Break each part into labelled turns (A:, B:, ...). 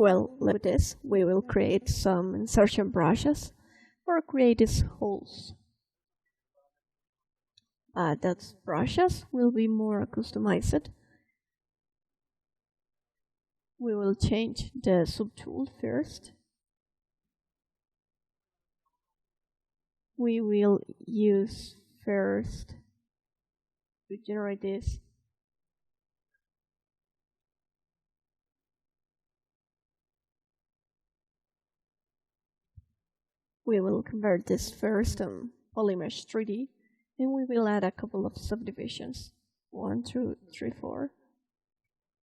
A: Well, like this, we will create some insertion brushes for create these holes. Those brushes will be more customized. We will change the subtool first. We will use first to generate this. We will convert this first on Polymesh 3D, and we will add a couple of subdivisions. 1, 2, 3, 4.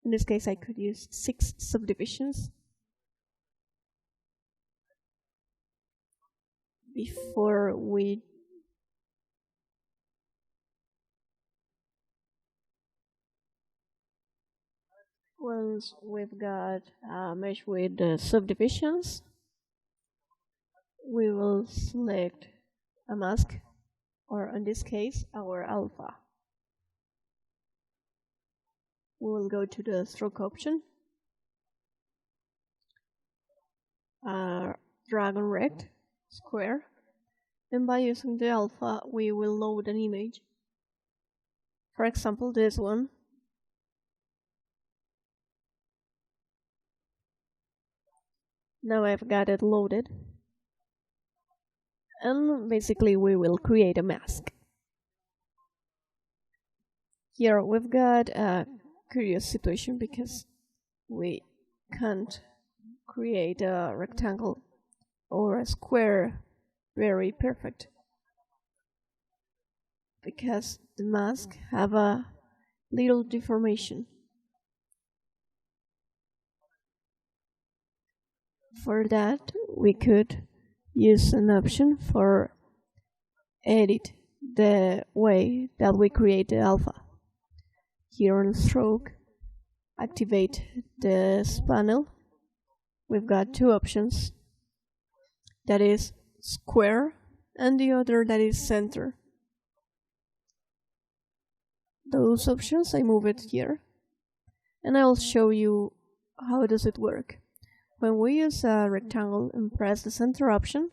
A: In this case, I could use 6 subdivisions. Before we once we've got a mesh with the subdivisions, we will select a mask, or in this case, our alpha. We will go to the stroke option, drag and rect, square, and by using the alpha, we will load an image. For example, this one. Now I've got it loaded. And basically we will create a mask. Here we've got a curious situation because we can't create a rectangle or a square very perfect, because the mask have a little deformation. For that, we could use an option for edit the way that we create the alpha. Here on stroke, activate this panel. We've got 2 options. That is square and the other that is center. Those options, I move it here. And I'll show you how does it work. When we use a rectangle and press the center option,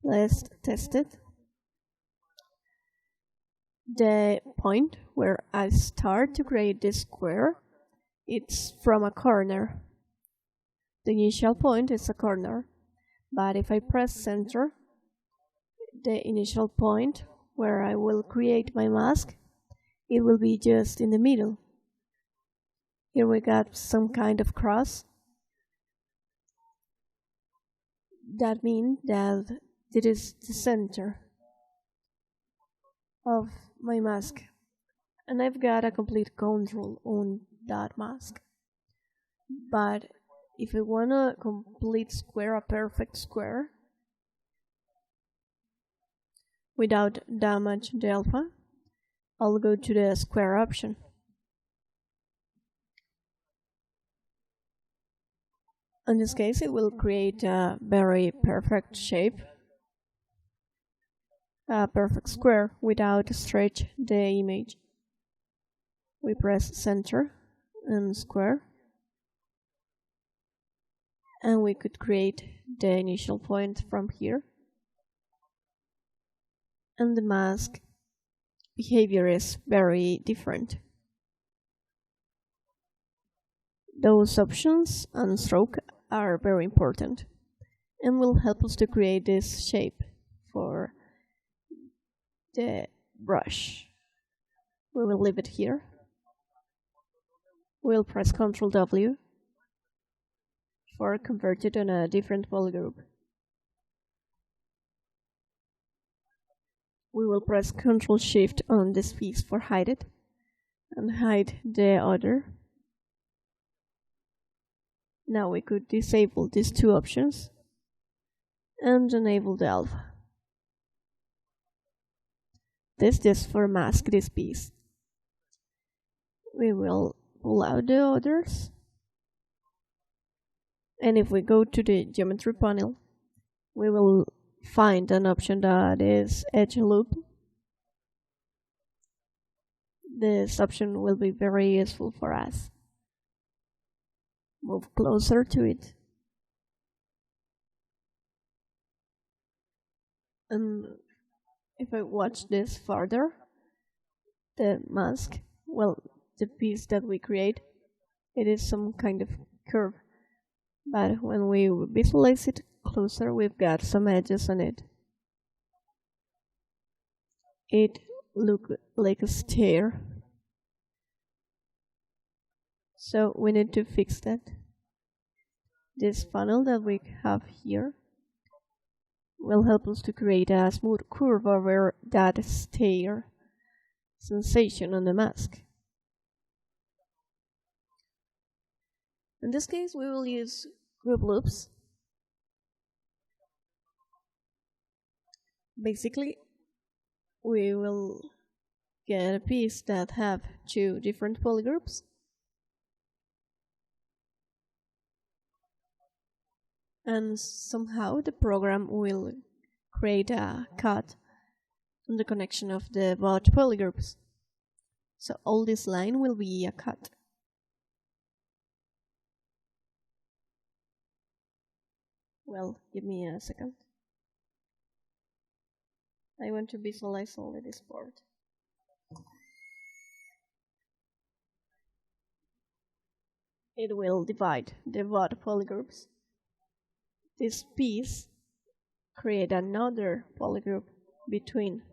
A: let's test it. The point where I start to create this square, it's from a corner. The initial point is a corner, but if I press center, the initial point where I will create my mask, it will be just in the middle. Here we got some kind of cross. That means that it is the center of my mask, and I've got a complete control on that mask. But if I want a complete square, a perfect square, without damage the alpha, I'll go to the square option. In this case, it will create a very perfect shape, a perfect square without stretch the image. We press center and square, and we could create the initial point from here. And the mask behavior is very different. Those options on stroke are very important and will help us to create this shape for the brush. We will leave it here. We'll press Ctrl W for convert it on a different polygroup. We will press Ctrl Shift on this piece for hide it and hide the other. Now we could disable these 2 options and enable the alpha. This is for mask this piece. We will pull out the others, and if we go to the geometry panel, we will find an option that is edge loop. This option will be very useful for us move closer to it. And if I watch this further, the mask, well, the piece that we create, it is some kind of curve. But when we visualize it closer, we've got some edges on it. It looks like a stair. So we need to fix that. This funnel that we have here will help us to create a smooth curve over that stair sensation on the mask. In this case, we will use group loops. Basically, we will get a piece that have two different polygroups. And somehow the program will create a cut on the connection of the both polygroups. So all this line will be a cut. Well, give me a second. I want to visualize only this part. It will divide the both polygroups. This piece create another polygroup between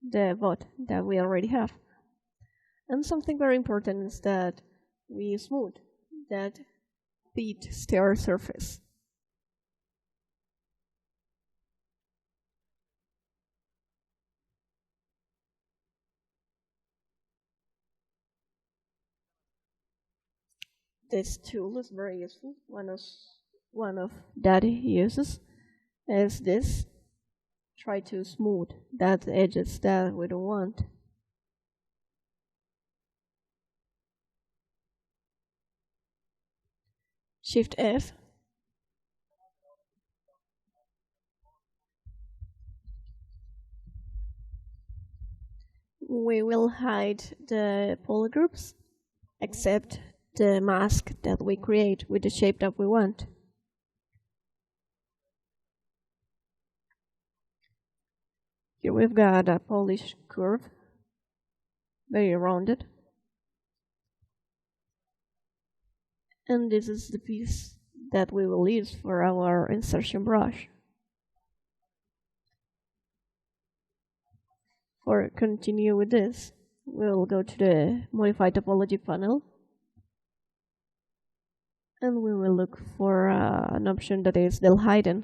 A: the both that we already have. And something very important is that we smooth that pit stair surface. This tool is very useful. One of that uses is this. Try to smooth that edges that we don't want. Shift F. We will hide the polygroups except the mask that we create with the shape that we want. Here we've got a polished curve, very rounded. And this is the piece that we will use for our insertion brush. For continue with this, we'll go to the Modify Topology panel. And we will look for an option that is del hidden.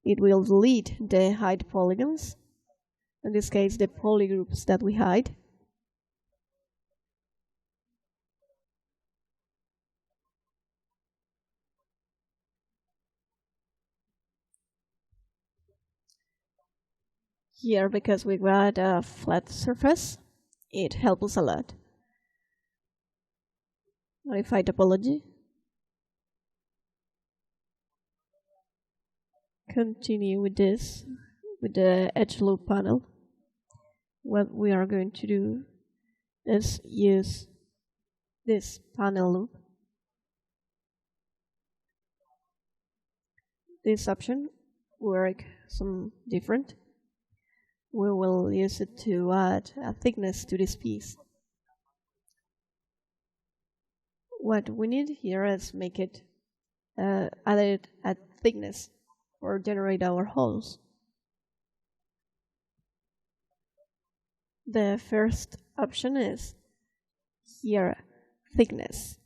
A: It will delete the hide polygons, in this case the polygroups that we hide. Here, because we got a flat surface, it helps us a lot. Modify topology. Continue with this, with the edge loop panel. What we are going to do is use this panel loop. This option work some different. We will use it to add a thickness to this piece. What we need here is make it add a thickness or generate our holes. The first option is here, thickness.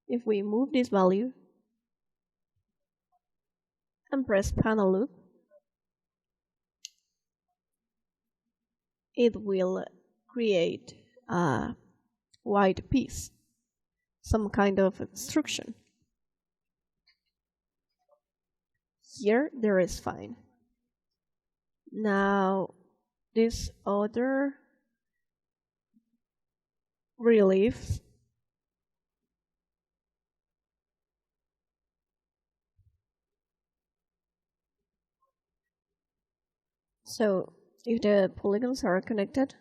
A: If we move this value and press panel loop, it will create a white piece, some kind of instruction. Here, there is fine. Now, this other reliefs so If the polygons are connected,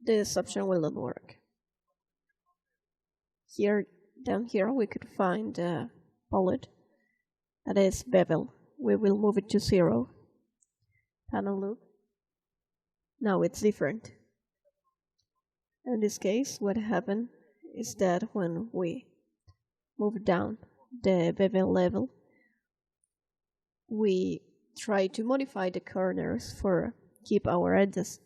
A: this option will not work. Here, down here, we could find a palette that is bevel. We will move it to 0. Panel loop. Now it's different. In this case, what happened is that when we move down the bevel level, we try to modify the corners for keep our edges.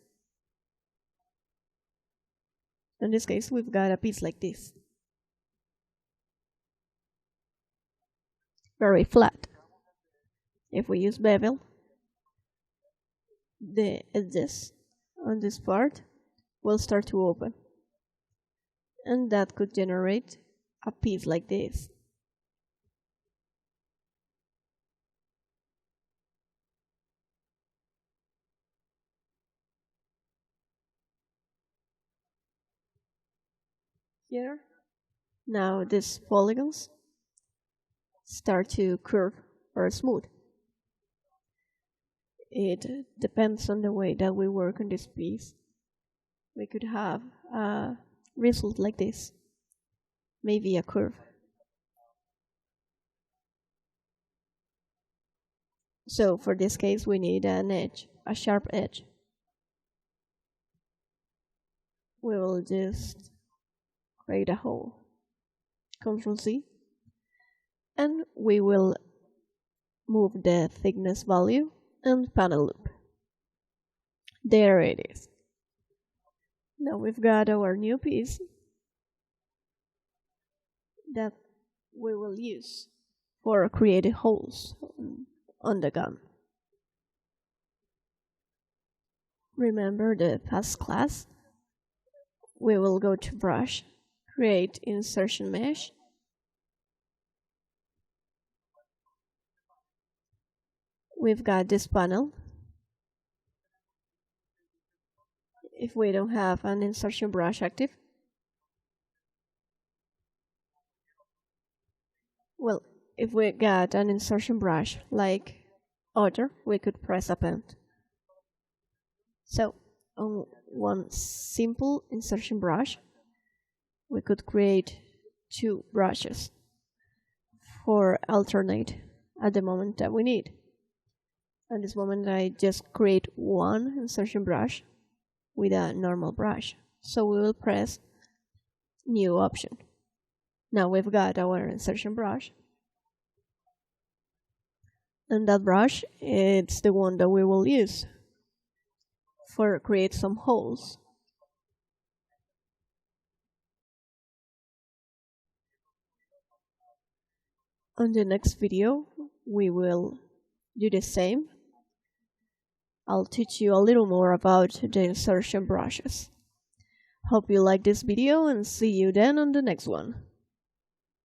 A: In this case, we've got a piece like this. Very flat. If we use bevel, the edges on this part will start to open. And that could generate a piece like this. Here, now these polygons start to curve or smooth. It depends on the way that we work on this piece. We could have a result like this, maybe a curve. So for this case, we need an edge, a sharp edge. We will just create a hole. Ctrl C. And we will move the thickness value and panel loop. There it is. Now we've got our new piece that we will use for creating holes on the gun. Remember the past class? We will go to brush, create insertion mesh, we've got this panel. If we don't have an insertion brush active, well, if we got an insertion brush like other, we could press append. So on one simple insertion brush, we could create 2 brushes for alternate at the moment that we need. At this moment, I just create 1 insertion brush with a normal brush. So we will press new option. Now we've got our insertion brush. And that brush, it's the one that we will use for create some holes. On the next video, we will do the same. I'll teach you a little more about the insertion brushes. Hope you like this video and see you then on the next one.